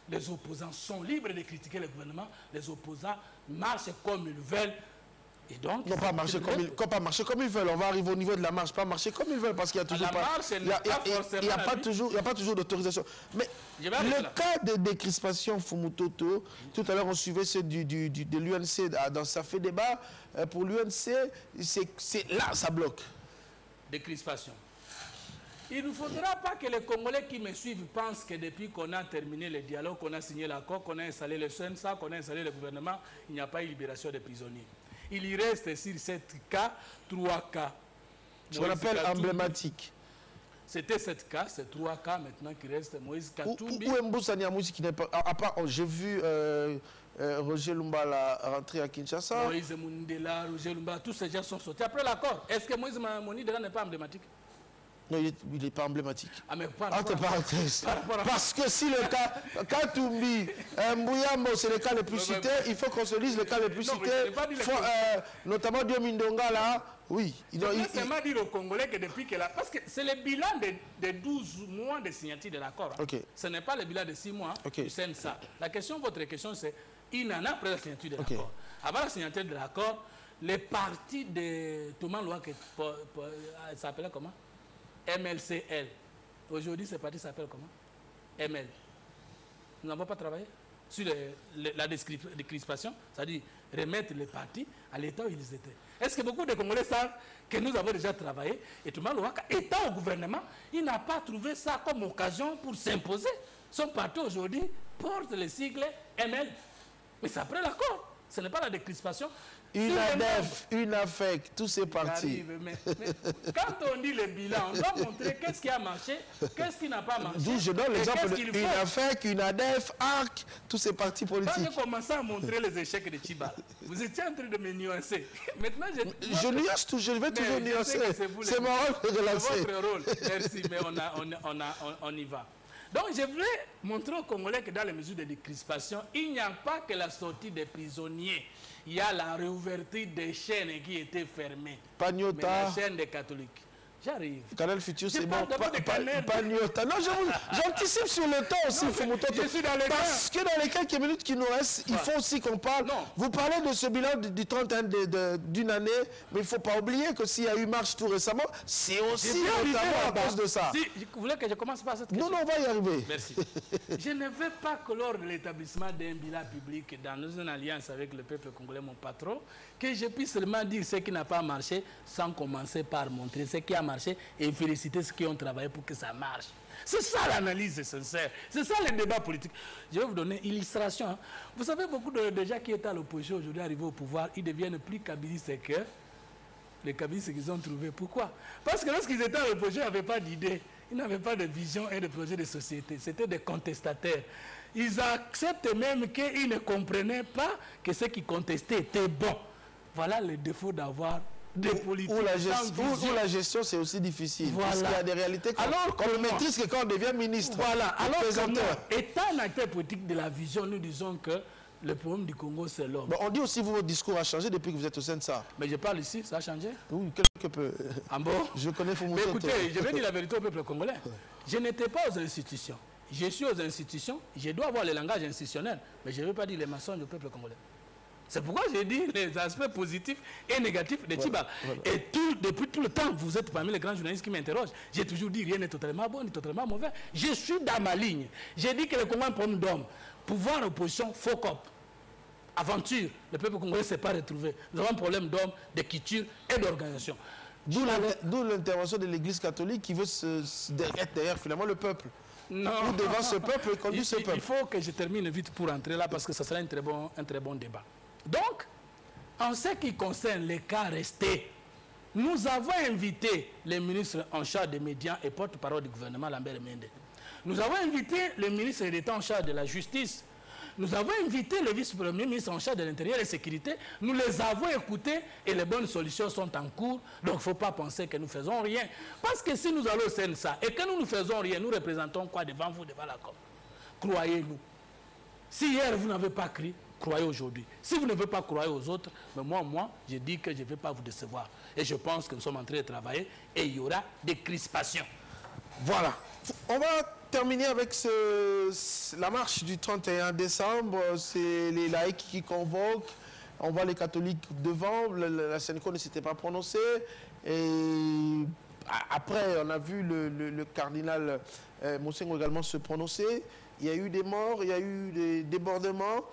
Speaker 2: Les opposants sont libres de critiquer le gouvernement, les opposants marchent comme ils veulent. Et donc,
Speaker 1: non, pas marcher comme ils veulent. On va arriver au niveau de la marche, pas marcher comme ils veulent, parce qu'il y a toujours pas toujours d'autorisation. Mais le cas de décrispation Fumutoto, tout à l'heure on suivait ceux de l'UNC dans ça fait débat. Pour l'UNC, c'est là ça bloque.
Speaker 2: Décrispation. Il ne faudra pas que les Congolais qui me suivent pensent que depuis qu'on a terminé le dialogue, qu'on a signé l'accord, qu'on a installé le CNSA, qu'on a installé le gouvernement, il n'y a pas eu libération des prisonniers. Il y reste sur 7 cas, 3 cas.
Speaker 1: Ce qu'on appelle emblématique.
Speaker 2: C'était 7 cas, c'est 3 cas maintenant qui restent. Moïse Katumbi.
Speaker 1: Où Mboussa Niamouzi qui n'est pas... À part, j'ai vu Roger Lumbala rentrer à Kinshasa.
Speaker 2: Moïse Mundela, Roger Lumbala, tous ces gens sont sortis après l'accord. Est-ce que Moïse Mundela n'est pas emblématique?
Speaker 1: Non, il n'est pas emblématique.
Speaker 2: Ah, mais
Speaker 1: Entre parenthèses. Parce que si le cas, Katumbi, Mbouyambo, c'est le cas le plus cité, il faut qu'on se dise le cas le plus cité. Notamment Diomindonga, là, oui.
Speaker 2: Il doit seulement dire aux Congolais que depuis que là. Parce que c'est le bilan de 12 mois de signature de l'accord. Hein.
Speaker 1: Okay.
Speaker 2: Ce n'est pas le bilan de 6 mois.
Speaker 1: Okay.
Speaker 2: Du ça. La question, votre question, c'est une année après la signature de l'accord. Avant la signature de l'accord, les partis de Thomas Louak, ça s'appelait comment? MLCL. Aujourd'hui, ce parti s'appelle comment? ML. Nous n'avons pas travaillé sur la décrispation, c'est-à-dire remettre les partis à l'état où ils étaient. Est-ce que beaucoup de Congolais savent que nous avons déjà travaillé? Et Thomas Louaka, étant au gouvernement, il n'a pas trouvé ça comme occasion pour s'imposer. Son parti aujourd'hui porte le sigle ML. Mais c'est après l'accord. Ce n'est pas la décrispation.
Speaker 1: Une ADEF, une AFEC, tous ces partis.
Speaker 2: Mais quand on dit le bilan, on doit montrer qu'est-ce qui a marché, qu'est-ce qui n'a pas marché.
Speaker 1: D'où je donne l'exemple d'une AFEC, une ADEF, ARC, tous ces partis politiques.
Speaker 2: Quand j'ai commencé à montrer les échecs de Tchiba, vous étiez en train de me nuancer. Maintenant,
Speaker 1: je nuance tout, je vais toujours nuancer. C'est mon rôle de relancer.
Speaker 2: C'est votre rôle, merci, mais on y va. Donc, je voulais montrer aux Congolais que dans les mesures de décrispation, il n'y a pas que la sortie des prisonniers. Il y a la réouverture des chaînes qui étaient fermées.
Speaker 1: Pagnota.
Speaker 2: Mais la chaîne des catholiques. J'arrive.
Speaker 1: Canal Futur, c'est bon. Pagnota. Non, j'anticipe sur le temps aussi, Fumutoto.
Speaker 2: Je suis dans les
Speaker 1: Parce que dans les quelques minutes qui nous restent, il faut aussi qu'on parle. Non. Vous parlez de ce bilan du 31 d'une année, mais il ne faut pas oublier que s'il y a eu marche tout récemment, c'est aussi notamment à cause de ça.
Speaker 2: Si, vous voulez que je commence par cette question?
Speaker 1: Non, on va y arriver.
Speaker 2: Merci. Je ne veux pas que lors de l'établissement d'un bilan public dans une alliance avec le peuple congolais, mon patron, que je puisse seulement dire ce qui n'a pas marché sans commencer par montrer ce qui a marché et féliciter ceux qui ont travaillé pour que ça marche. C'est ça l'analyse sincère. C'est ça le débat politique. Je vais vous donner une illustration. Hein. Vous savez, beaucoup de gens qui étaient à l'opposition aujourd'hui, arrivés au pouvoir, ils deviennent plus kabylistes que les kabylistes qu'ils ont trouvés. Pourquoi? Parce que lorsqu'ils étaient à l'opposition, ils n'avaient pas d'idée. Ils n'avaient pas de vision et de projet de société. C'était des contestataires. Ils acceptent même qu'ils ne comprenaient pas que ce qu'ils contestaient était bon. Voilà le défaut d'avoir des politiques.
Speaker 1: Où la gestion, c'est aussi difficile. Voilà. Parce qu'il y a des réalités qu'on ne maîtrise que quand on devient ministre.
Speaker 2: Voilà. Alors que moi, étant un acteur politique de la vision, nous disons que le problème du Congo, c'est l'homme.
Speaker 1: On dit aussi que votre discours a changé depuis que vous êtes au sein de ça.
Speaker 2: Mais je parle ici, ça a changé?
Speaker 1: Oui, quelque peu.
Speaker 2: Ah bon?
Speaker 1: Je connais Fumutoto.
Speaker 2: Mais écoutez, je vais dire la vérité au peuple congolais. Je n'étais pas aux institutions. Je suis aux institutions, je dois avoir le langage institutionnel, mais je ne veux pas dire les mensonges au peuple congolais. C'est pourquoi j'ai dit les aspects positifs et négatifs de Tchiba. Voilà. Et depuis tout le temps, vous êtes parmi les grands journalistes qui m'interrogent. J'ai toujours dit rien n'est totalement bon ni totalement mauvais. Je suis dans ma ligne. J'ai dit que le Congo est un problème d'homme. Pouvoir, opposition, faux cop. Aventure, le peuple congolais ne s'est pas retrouvé. Nous avons un problème d'homme, de culture et d'organisation.
Speaker 1: D'où l'intervention de l'Église catholique qui veut être derrière finalement le peuple.
Speaker 2: Non.
Speaker 1: Ou devant ce peuple et conduire ce peuple.
Speaker 2: Il faut que je termine vite pour entrer là parce que ce sera un très bon débat. Donc, en ce qui concerne les cas restés, nous avons invité les ministres en charge des médias et porte-parole du gouvernement, Lambert Mende. Nous avons invité le ministre d'État en charge de la justice. Nous avons invité le vice-premier ministre en charge de l'intérieur et de la sécurité. Nous les avons écoutés et les bonnes solutions sont en cours. Donc, il ne faut pas penser que nous ne faisons rien. Parce que si nous allons au CNSA et que nous ne faisons rien, nous représentons quoi devant vous, devant la COP? Croyez-nous. Si hier, vous n'avez pas crié, croyez aujourd'hui. Si vous ne voulez pas croire aux autres, mais moi, je dis que je ne vais pas vous décevoir. Et je pense que nous sommes en train de travailler et il y aura des crispations.
Speaker 1: Voilà. On va terminer avec la marche du 31 décembre. C'est les laïcs qui convoquent. On voit les catholiques devant. La Sénéco ne s'était pas prononcée. Et après, on a vu le cardinal Monsengo également se prononcer. Il y a eu des morts, il y a eu des débordements.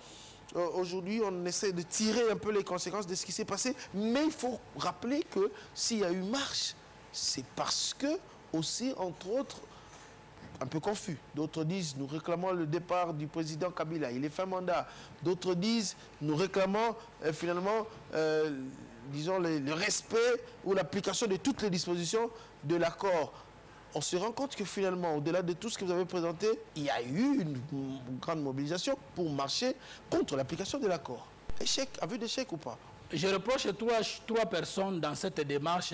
Speaker 1: Aujourd'hui, on essaie de tirer un peu les conséquences de ce qui s'est passé. Mais il faut rappeler que s'il y a eu marche, c'est parce que, aussi, entre autres, un peu confus. D'autres disent, nous réclamons le départ du président Kabila. Il est fin mandat. D'autres disent, nous réclamons finalement, disons, le respect ou l'application de toutes les dispositions de l'accord. on se rend compte que finalement, au-delà de tout ce que vous avez présenté, il y a eu une grande mobilisation pour marcher contre l'application de l'accord. Échec, aveu d'échec ou pas?
Speaker 2: Je reproche trois personnes dans cette démarche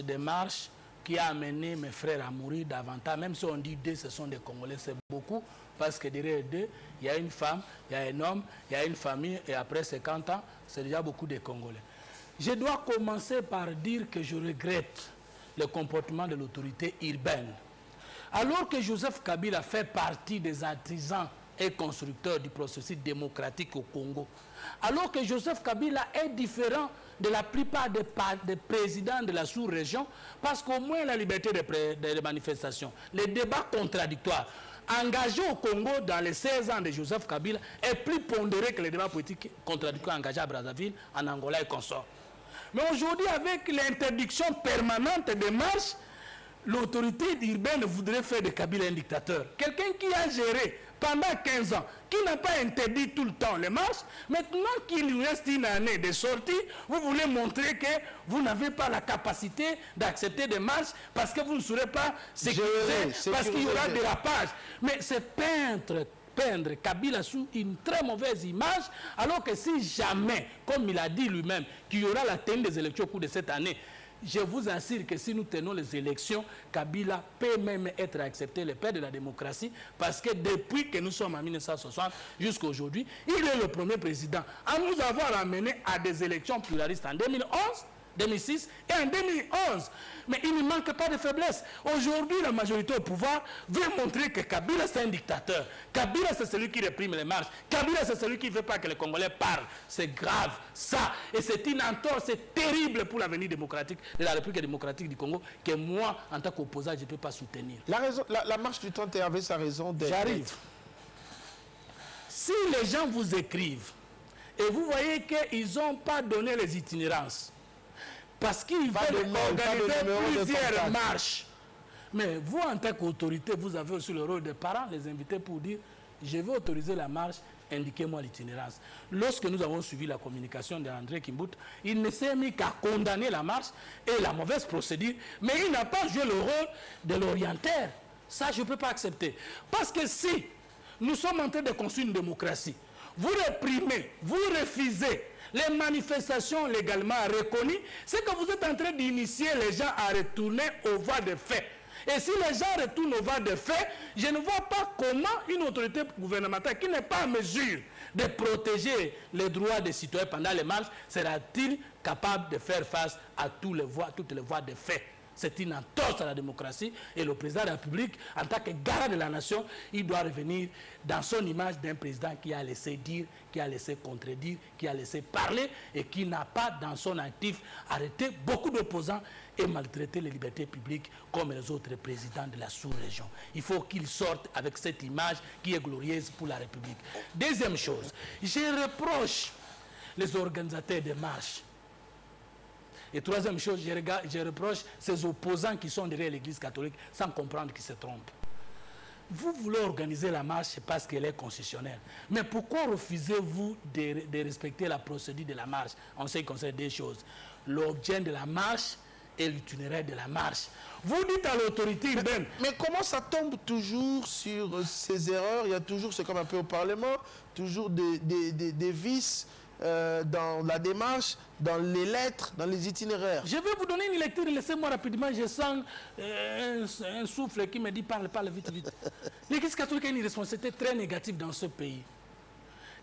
Speaker 2: qui a amené mes frères à mourir davantage. Même si on dit deux, ce sont des Congolais, c'est beaucoup. Parce que derrière deux, il y a une femme, il y a un homme, il y a une famille. Et après 50 ans, c'est déjà beaucoup de Congolais. Je dois commencer par dire que je regrette le comportement de l'autorité urbaine. Alors que Joseph Kabila fait partie des artisans et constructeurs du processus démocratique au Congo, alors que Joseph Kabila est différent de la plupart des présidents de la sous-région, parce qu'au moins la liberté de manifestation, les débats contradictoires engagés au Congo dans les 16 ans de Joseph Kabila est plus pondéré que les débats politiques contradictoires engagés à Brazzaville, en Angola et consorts. Mais aujourd'hui, avec l'interdiction permanente des marches, l'autorité urbaine voudrait faire de Kabila un dictateur. Quelqu'un qui a géré pendant 15 ans, qui n'a pas interdit tout le temps les marches, maintenant qu'il lui reste une année de sortie, vous voulez montrer que vous n'avez pas la capacité d'accepter des marches parce que vous ne serez pas sécurisé, parce qu'il y aura dérapage. Mais c'est peindre Kabila sous une très mauvaise image, alors que si jamais, comme il a dit lui-même, qu'il y aura la tenue des élections au cours de cette année, je vous assure que si nous tenons les élections, Kabila peut même être accepté le père de la démocratie, parce que depuis que nous sommes en 1960 jusqu'à aujourd'hui, il est le premier président à nous avoir amené à des élections pluralistes en 2011, 2006 et en 2011. Mais il ne manque pas de faiblesse. Aujourd'hui, la majorité au pouvoir veut montrer que Kabila c'est un dictateur. Kabila c'est celui qui réprime les marches. Kabila c'est celui qui ne veut pas que les Congolais parlent. C'est grave, ça. Et c'est une entorse, c'est terrible pour l'avenir démocratique de la République démocratique du Congo que moi, en tant qu'opposant, je ne peux pas soutenir.
Speaker 1: La marche du 31 avait sa raison d'être.
Speaker 2: J'arrive. Si les gens vous écrivent et vous voyez qu'ils n'ont pas donné les itinérances, parce qu'ils veulent organiser plusieurs marches. Mais vous, en tant qu'autorité, vous avez aussi le rôle des parents, les inviter pour dire « Je vais autoriser la marche, indiquez-moi l'itinérance ». Lorsque nous avons suivi la communication d'André Kimbuta, il ne s'est mis qu'à condamner la marche et la mauvaise procédure, mais il n'a pas joué le rôle de l'orienteur. Ça, je ne peux pas accepter. Parce que si nous sommes en train de construire une démocratie, vous réprimez, vous refusez les manifestations légalement reconnues, c'est que vous êtes en train d'initier les gens à retourner aux voies de fait. Et si les gens retournent aux voies de fait, je ne vois pas comment une autorité gouvernementale qui n'est pas en mesure de protéger les droits des citoyens pendant les marches sera-t-il capable de faire face à toutes les voies de fait. C'est une entorse à la démocratie et le président de la République, en tant que garant de la nation, il doit revenir dans son image d'un président qui a laissé dire, qui a laissé contredire, qui a laissé parler et qui n'a pas dans son actif arrêté beaucoup d'opposants et maltraité les libertés publiques comme les autres présidents de la sous-région. Il faut qu'il sorte avec cette image qui est glorieuse pour la République. Deuxième chose, je reproche les organisateurs des marches. Et troisième chose, je reproche ces opposants qui sont derrière l'Église catholique sans comprendre qu'ils se trompent. Vous voulez organiser la marche parce qu'elle est constitutionnelle. Mais pourquoi refusez-vous de respecter la procédure de la marche? On sait qu'on sait deux choses. L'objet de la marche et l'itinéraire de la marche. Vous dites à l'autorité urbaine...
Speaker 1: Mais comment ça tombe toujours sur ces erreurs? Il y a toujours, c'est comme un peu au Parlement, toujours des vices dans la démarche, dans les lettres, dans les itinéraires.
Speaker 2: Je vais vous donner une lecture, laissez-moi rapidement, je sens un souffle qui me dit parle vite. L'Église catholique a une responsabilité très négative dans ce pays.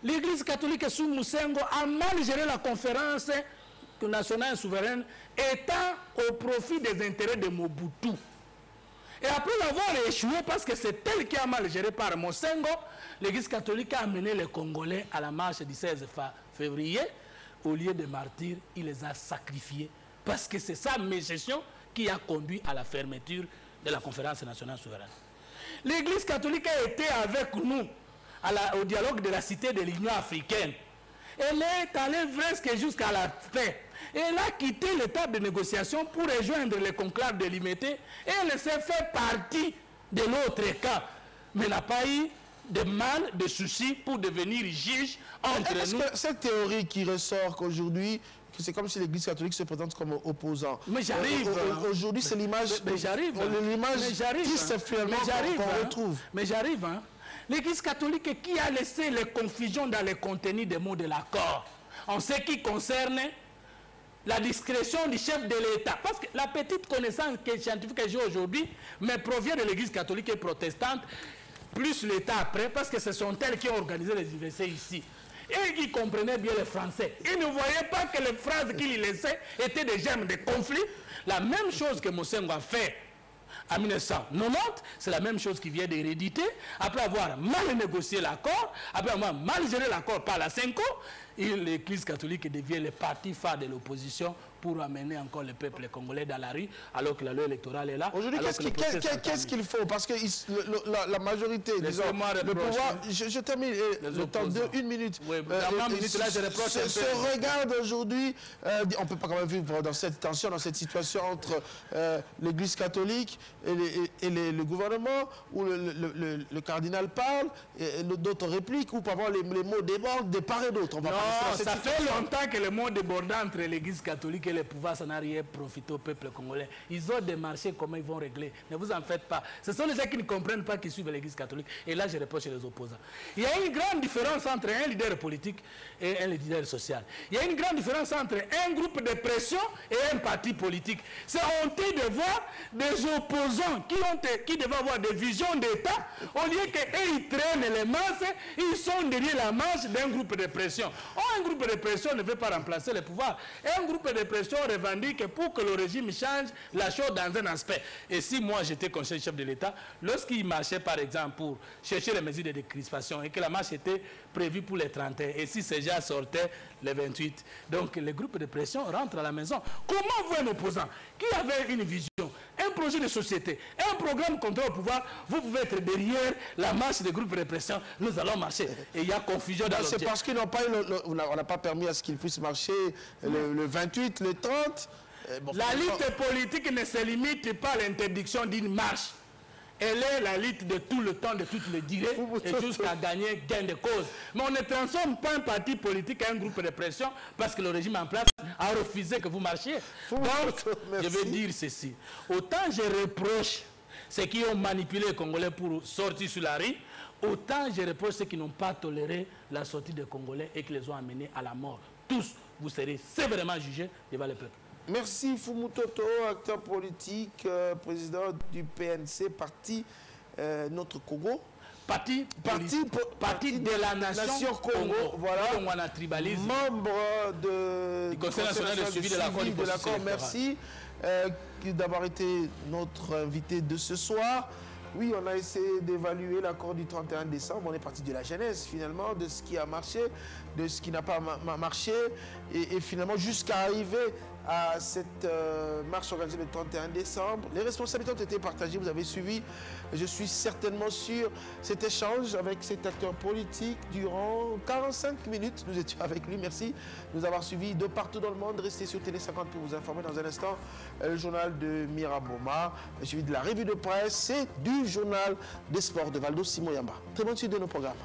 Speaker 2: L'Église catholique sous Moussengo a mal géré la conférence nationale souveraine, étant au profit des intérêts de Mobutu. Et après avoir échoué, parce que c'est elle qui a mal géré par Moussengo, l'Église catholique a amené les Congolais à la marche du 16 février. Au lieu de martyrs, il les a sacrifiés. Parce que c'est sa mégestion qui a conduit à la fermeture de la conférence nationale souveraine. L'Église catholique a été avec nous au dialogue de la cité de l'Union africaine. Elle est allée presque jusqu'à la fin. Elle a quitté l'état de négociation pour rejoindre le conclave de l'IMT et elle s'est fait partie de l'autre camp. Mais n'a pas eu de mal, de soucis pour devenir juge entre nous.
Speaker 1: Est-ce que cette théorie qui ressort qu'aujourd'hui, que c'est comme si l'Église catholique se présente comme opposant.
Speaker 2: Mais j'arrive.
Speaker 1: Aujourd'hui, c'est l'image.
Speaker 2: Mais j'arrive.
Speaker 1: L'image triste finalement qu'on retrouve.
Speaker 2: Mais j'arrive. Hein. L'Église catholique qui a laissé les confusions dans les contenus des mots de l'accord, en ce qui concerne la discrétion du chef de l'État. Parce que la petite connaissance scientifique que j'ai aujourd'hui me provient de l'Église catholique et protestante, plus l'État après, parce que ce sont elles qui ont organisé les universités ici. Et qui comprenaient bien le français. Ils ne voyaient pas que les phrases qu'ils laissaient étaient des germes de conflit. La même chose que Mosengo a fait en 1990, c'est la même chose qu'il vient d'héréditer. Après avoir mal négocié l'accord, après avoir mal géré l'accord par la CENCO, l'Église catholique devient le parti phare de l'opposition pour amener encore le peuple congolais dans la rue, alors que la loi électorale est là.
Speaker 1: Aujourd'hui, qu'est-ce qu'il faut? Parce que la majorité, disons, le pouvoir... Je termine le temps de 1 minute.
Speaker 2: Oui, dans 1 minute, là, je reproche un peu.
Speaker 1: Se regarde aujourd'hui, on ne peut pas quand même vivre dans cette tension, dans cette situation entre l'Église catholique et le gouvernement, où le cardinal parle, et d'autres répliquent, ou parfois les mots débordent de part et d'autre.
Speaker 2: Non, ça fait longtemps que le mot débordant entre l'Église catholique et le pouvoir, ça n'a rien profité au peuple congolais. Ils ont démarché, comment ils vont régler. Ne vous en faites pas. Ce sont les gens qui ne comprennent pas, qui suivent l'Église catholique. Et là, je reproche les opposants. Il y a une grande différence entre un leader politique et un leader social. Il y a une grande différence entre un groupe de pression et un parti politique. C'est honteux de voir des opposants qui devaient avoir des visions d'État, au lieu qu'eux, ils traînent les masses, ils sont derrière la marche d'un groupe de pression. Un groupe de pression ne veut pas remplacer le pouvoir. Un groupe de pression revendique pour que le régime change la chose dans un aspect. Et si moi j'étais conseiller chef de l'État, lorsqu'il marchait par exemple pour chercher les mesures de décrispation et que la marche était prévue pour les 31, et si ces gens sortaient les 28, donc le groupe de pression rentre à la maison. Comment vous, un opposant qui avait une vision, un projet de société, un programme contre le pouvoir, vous pouvez être derrière la marche des groupes de pression, nous allons marcher. Et il y a confusion dans l'objet.
Speaker 1: C'est parce qu'ils n'ont pas on n'a pas permis à ce qu'ils puissent marcher le 28, le 30.
Speaker 2: La lutte politique ne se limite pas à l'interdiction d'une marche. Elle est la lutte de tout le temps, de toutes les durées, et jusqu'à gagner gain de cause. Mais on ne transforme pas un parti politique à un groupe de pression parce que le régime en place a refusé que vous marchiez. Donc, je veux dire ceci. Autant je reproche ceux qui ont manipulé les Congolais pour sortir sur la rue, autant je reproche ceux qui n'ont pas toléré la sortie des Congolais et qui les ont amenés à la mort. Tous, vous serez sévèrement jugés devant le peuple.
Speaker 1: Merci Fumutoto, acteur politique, président du PNC, parti Notre Congo.
Speaker 2: Parti de la nation Congo,
Speaker 1: voilà.
Speaker 2: Membre
Speaker 1: du
Speaker 2: Conseil national de suivi de l'accord.
Speaker 1: Merci d'avoir été notre invité de ce soir. Oui, on a essayé d'évaluer l'accord du 31 décembre. On est parti de la genèse, finalement, de ce qui a marché, de ce qui n'a pas marché, et finalement jusqu'à arriver à cette marche organisée le 31 décembre. Les responsabilités ont été partagées, vous avez suivi, je suis certainement sûr, cet échange avec cet acteur politique durant 45 minutes. Nous étions avec lui, merci de nous avoir suivis de partout dans le monde. Restez sur Télé 50 pour vous informer dans un instant. Le journal de Miraboma, suivi de la revue de presse et du journal des sports de Valdo Simoyamba. Très bonne suite de nos programmes.